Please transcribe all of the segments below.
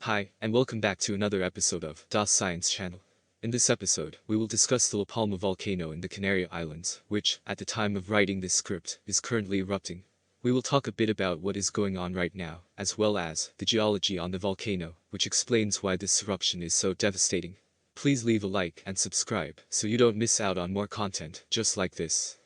Hi, and welcome back to another episode of Das Science Channel. In this episode, we will discuss the La Palma volcano in the Canary Islands, which, at the time of writing this script, is currently erupting. We will talk a bit about what is going on right now, as well as the geology on the volcano, which explains why this eruption is so devastating. Please leave a like and subscribe, so you don't miss out on more content just like this.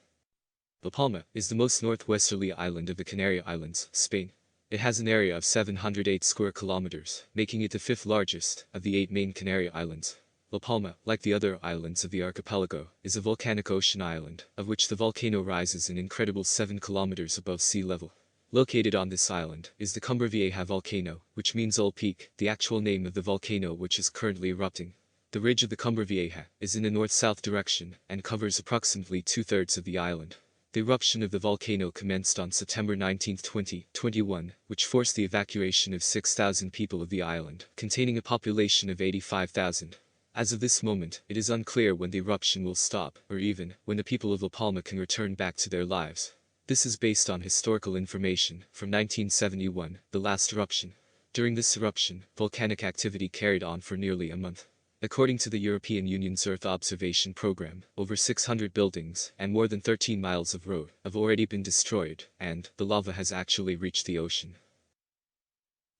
La Palma is the most northwesterly island of the Canary Islands, Spain. It has an area of 708 square kilometers, making it the fifth largest of the 8 main Canary Islands. La Palma, like the other islands of the archipelago, is a volcanic ocean island, of which the volcano rises an incredible 7 kilometers above sea level. Located on this island is the Cumbre Vieja volcano, which means old peak, the actual name of the volcano which is currently erupting. The ridge of the Cumbre Vieja is in a north-south direction and covers approximately 2/3 of the island. The eruption of the volcano commenced on September 19, 2021, which forced the evacuation of 6,000 people of the island, containing a population of 85,000. As of this moment, it is unclear when the eruption will stop, or even when the people of La Palma can return back to their lives. This is based on historical information from 1971, the last eruption. During this eruption, volcanic activity carried on for nearly a month. According to the European Union's Earth Observation Program, over 600 buildings and more than 13 miles of road have already been destroyed, and the lava has actually reached the ocean.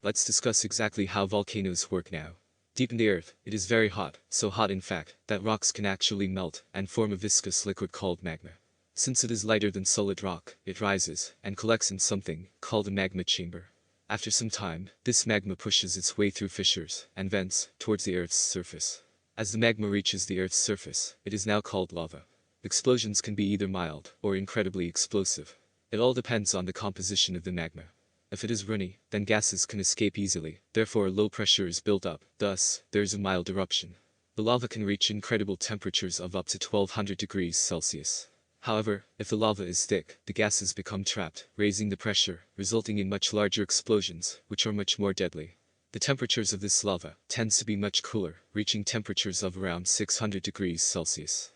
Let's discuss exactly how volcanoes work now. Deep in the earth, it is very hot, so hot in fact, that rocks can actually melt and form a viscous liquid called magma. Since it is lighter than solid rock, it rises and collects in something called a magma chamber. After some time, this magma pushes its way through fissures and vents towards the Earth's surface. As the magma reaches the Earth's surface, it is now called lava. Explosions can be either mild or incredibly explosive. It all depends on the composition of the magma. If it is runny, then gases can escape easily, therefore low pressure is built up, thus, there is a mild eruption. The lava can reach incredible temperatures of up to 1200 degrees Celsius. However, if the lava is thick, the gases become trapped, raising the pressure, resulting in much larger explosions, which are much more deadly. The temperatures of this lava tends to be much cooler, reaching temperatures of around 600 degrees Celsius.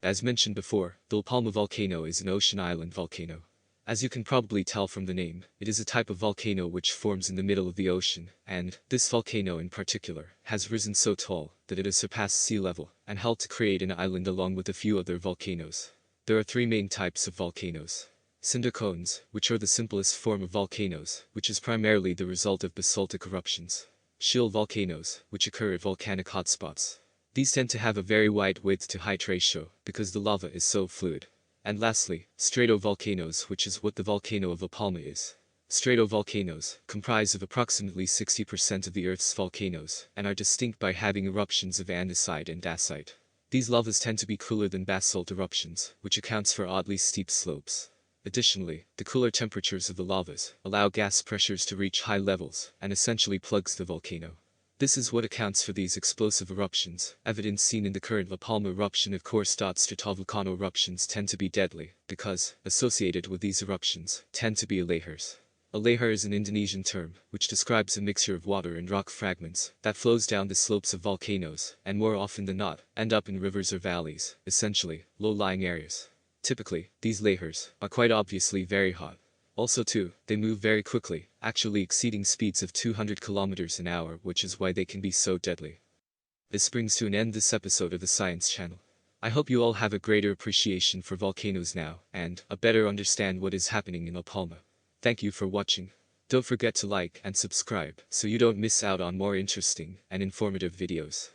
As mentioned before, the La Palma volcano is an ocean island volcano. As you can probably tell from the name, it is a type of volcano which forms in the middle of the ocean, and this volcano in particular has risen so tall that it has surpassed sea level and helped to create an island along with a few other volcanoes. There are 3 main types of volcanoes. Cinder cones, which are the simplest form of volcanoes, which is primarily the result of basaltic eruptions. Shield volcanoes, which occur at volcanic hotspots. These tend to have a very wide width to height ratio because the lava is so fluid. And lastly, Strato volcanoes, which is what the volcano of La Palma is. Strato volcanoes comprise of approximately 60% of the Earth's volcanoes and are distinct by having eruptions of andesite and dacite. These lavas tend to be cooler than basalt eruptions, which accounts for oddly steep slopes. Additionally, the cooler temperatures of the lavas allow gas pressures to reach high levels and essentially plugs the volcano. This is what accounts for these explosive eruptions, evidence seen in the current La Palma eruption. Of course, stratovolcano eruptions tend to be deadly, because, associated with these eruptions, tend to be lahars. A lahar is an Indonesian term, which describes a mixture of water and rock fragments that flows down the slopes of volcanoes, and more often than not, end up in rivers or valleys, essentially, low-lying areas. Typically, these lahars are quite obviously very hot. Also too, they move very quickly, actually exceeding speeds of 200 kilometers an hour, which is why they can be so deadly. This brings to an end this episode of the Science Channel. I hope you all have a greater appreciation for volcanoes now, and a better understand what is happening in La Palma. Thank you for watching. Don't forget to like and subscribe, so you don't miss out on more interesting and informative videos.